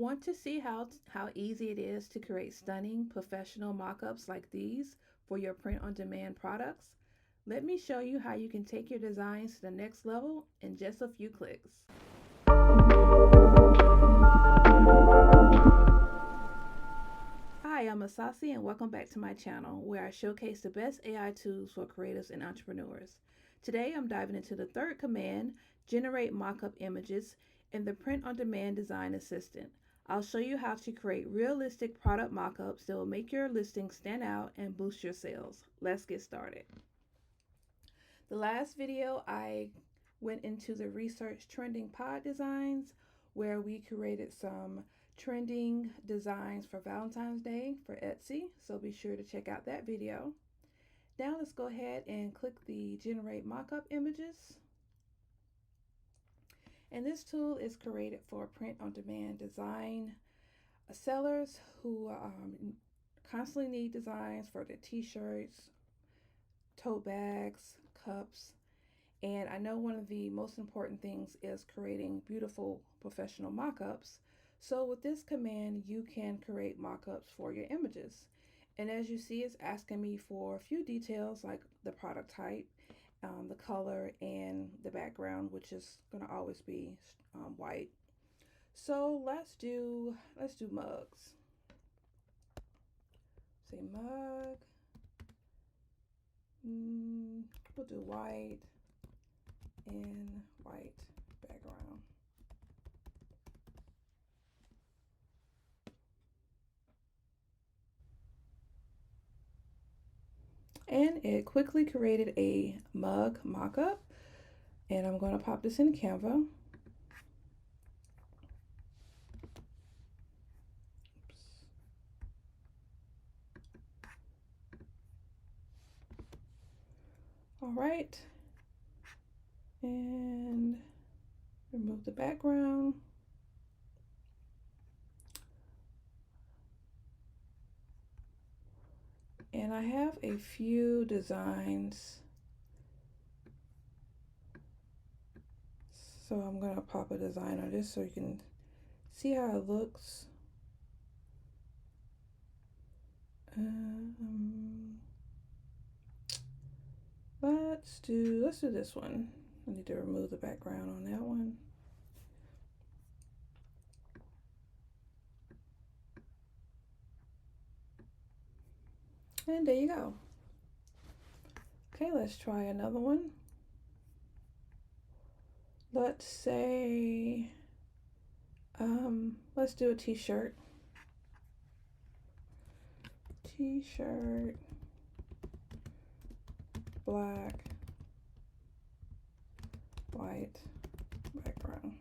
Want to see how easy it is to create stunning professional mock-ups like these for your print-on-demand products? Let me show you how you can take your designs to the next level in just a few clicks. Hi, I'm Asasi and welcome back to my channel where I showcase the best AI tools for creatives and entrepreneurs. Today I'm diving into the third command, generate mockup images, in the print-on-demand design assistant. I'll show you how to create realistic product mockups that will make your listing stand out and boost your sales. Let's get started. The last video I went into the research trending pod designs where we created some trending designs for Valentine's Day for Etsy, so be sure to check out that video. Now let's go ahead and click the generate mockup images. And this tool is created for print-on-demand design sellers who constantly need designs for their t-shirts, tote bags, cups, and I know one of the most important things is creating beautiful professional mockups. So with this command, you can create mockups for your images. And as you see, it's asking me for a few details like the product type, the color, and the background, which is going to always be white. So let's do mugs. Say mug. We'll do white and white background. And it quickly created a mug mockup, and I'm going to pop this in Canva. All right, and remove the background. And I have a few designs, so I'm going to pop a design on this so you can see how it looks. Let's do this one. I need to remove the background on that one. And there you go. Okay, let's try another one. Let's say, let's do a t-shirt. T-shirt, black, white background.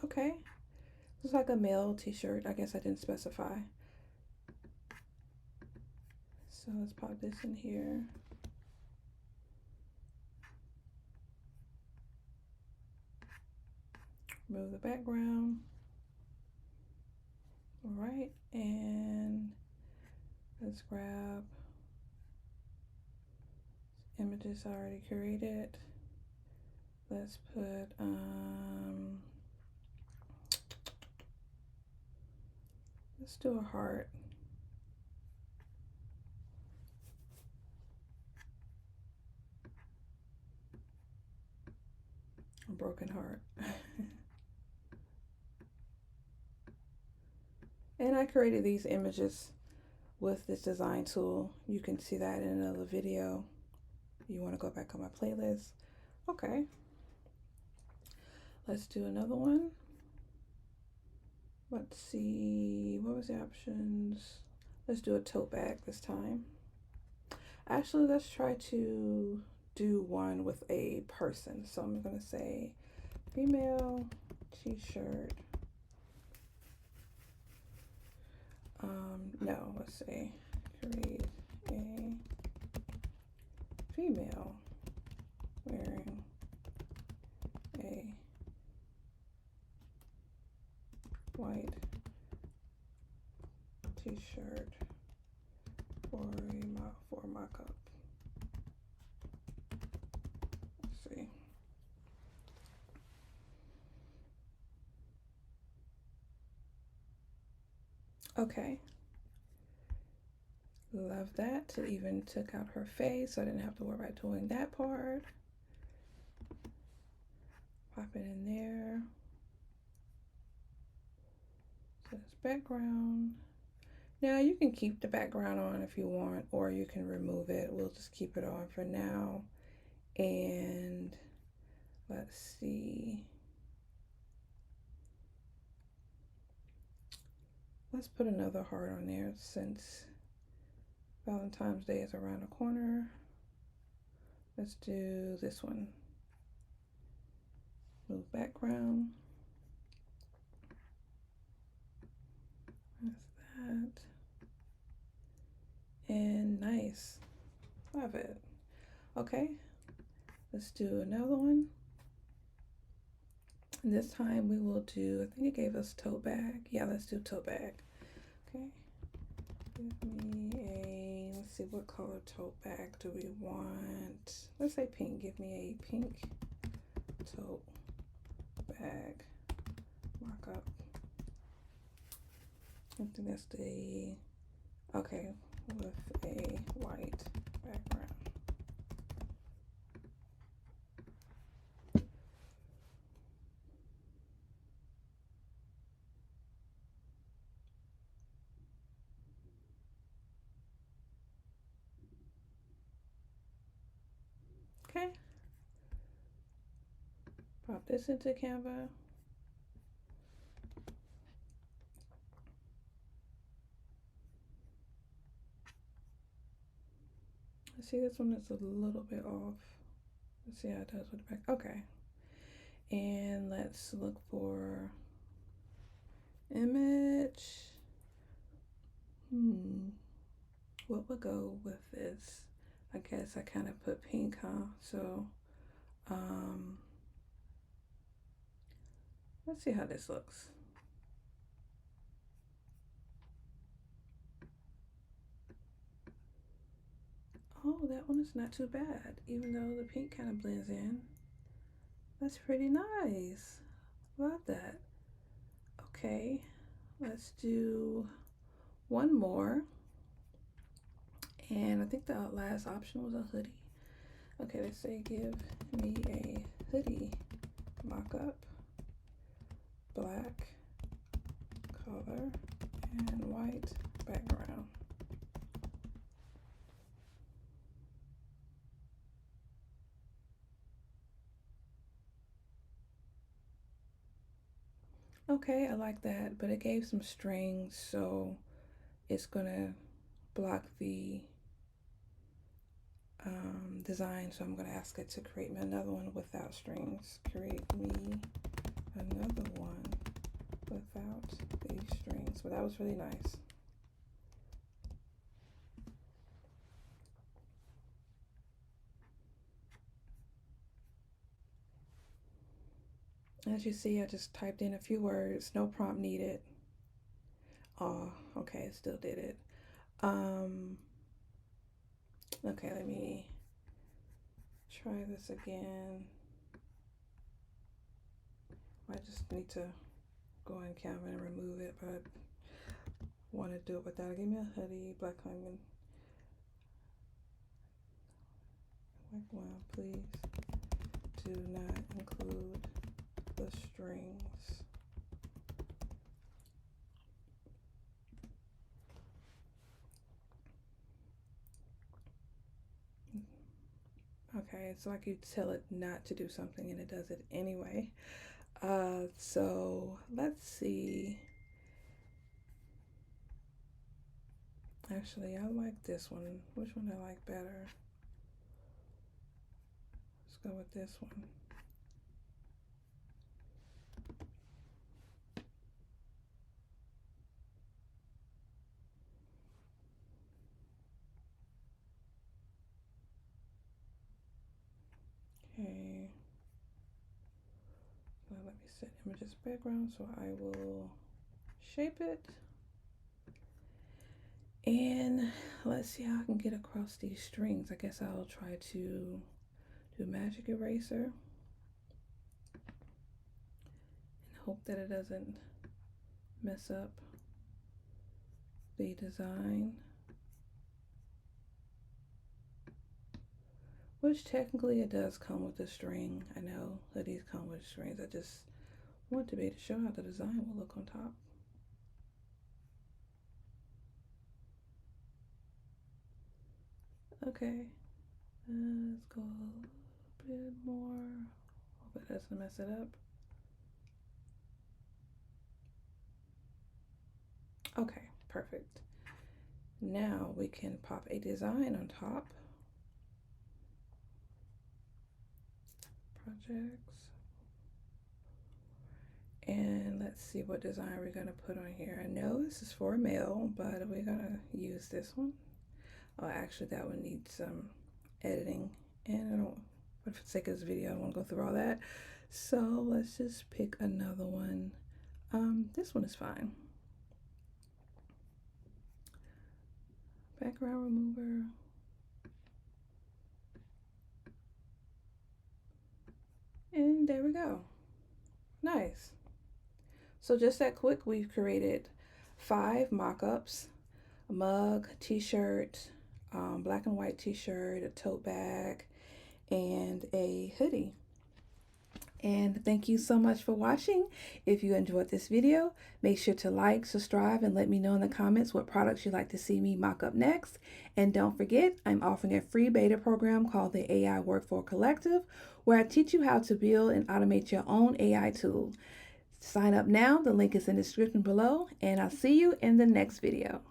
Okay, it's like a male t-shirt. I guess I didn't specify. So let's pop this in here. Remove the background. All right, and let's grab images I already created. Let's put let's do a heart. A broken heart. And I created these images with this design tool. You can see that in another video. You want to go back on my playlist. Okay. Let's do another one. Let's see, what was the options? Let's do a tote bag this time. Actually, let's try to do one with a person. So I'm going to say female t-shirt. No, let's say create a female wearing a white t-shirt for mock-up. Let's see. Okay. Love that. It even took out her face, so I didn't have to worry about doing that part. Pop it in there. So it's background. Now you can keep the background on if you want, or you can remove it. We'll just keep it on for now. And let's see. Let's put another heart on there since Valentine's Day is around the corner. Let's do this one. Move background. That's that. And nice. Love it. Okay. Let's do another one. And this time we will do, I think it gave us tote bag. Yeah, let's do tote bag. Okay. Give me a, let's see, what color tote bag do we want? Let's say pink. Give me a pink tote bag mock-up. I think that's the, okay, with a white background. Okay. Pop this into Canva. Let's see, this one is a little bit off. Let's see how it does with the back. Okay. And let's look for image. What would go with this? I guess I kind of put pink, huh? So, let's see how this looks. Oh, that one is not too bad, even though the pink kind of blends in. That's pretty nice. Love that. Okay, let's do one more. And I think the last option was a hoodie. Okay, let's say give me a hoodie mock-up, black color and white background. Okay, I like that, but it gave some strings, so it's gonna block the design, so I'm gonna ask it to create me another one without strings. Create me another one without these strings. But that was really nice. As you see, I just typed in a few words, no prompt needed. Oh, okay, it still did it. Okay, let me try this again. I just need to go in Canva and remove it, but I want to do it without. Give me a hoodie, black lemon. Well, please do not include the strings. Okay, it's like you tell it not to do something and it does it anyway. So let's see. Actually, I like this one. Which one do I like better? Let's go with this one. Okay. Now let me set images background, so I will shape it. And let's see how I can get across these strings. I guess I'll try to do magic eraser and hope that it doesn't mess up the design. Which technically it does come with a string. I know that these come with strings. I just want to be able to show how the design will look on top. Okay, let's go a bit more. Hope it doesn't mess it up. Okay, perfect. Now we can pop a design on top. Projects. And let's see what design we're going to put on here. I know this is for a male, but we're going to use this one. Oh, actually, that one needs some editing. And I don't, for the sake of this video, I don't want to go through all that. So let's just pick another one. This one is fine. Background remover. And there we go. Nice. So just that quick, we've created 5 mock-ups: a mug, t-shirt, black and white t-shirt, a tote bag, and a hoodie. And thank you so much for watching. If you enjoyed this video, make sure to like, subscribe, and let me know in the comments what products you'd like to see me mock up next. And don't forget, I'm offering a free beta program called the AI Workflow Collective, where I teach you how to build and automate your own AI tool. Sign up now. The link is in the description below, and I'll see you in the next video.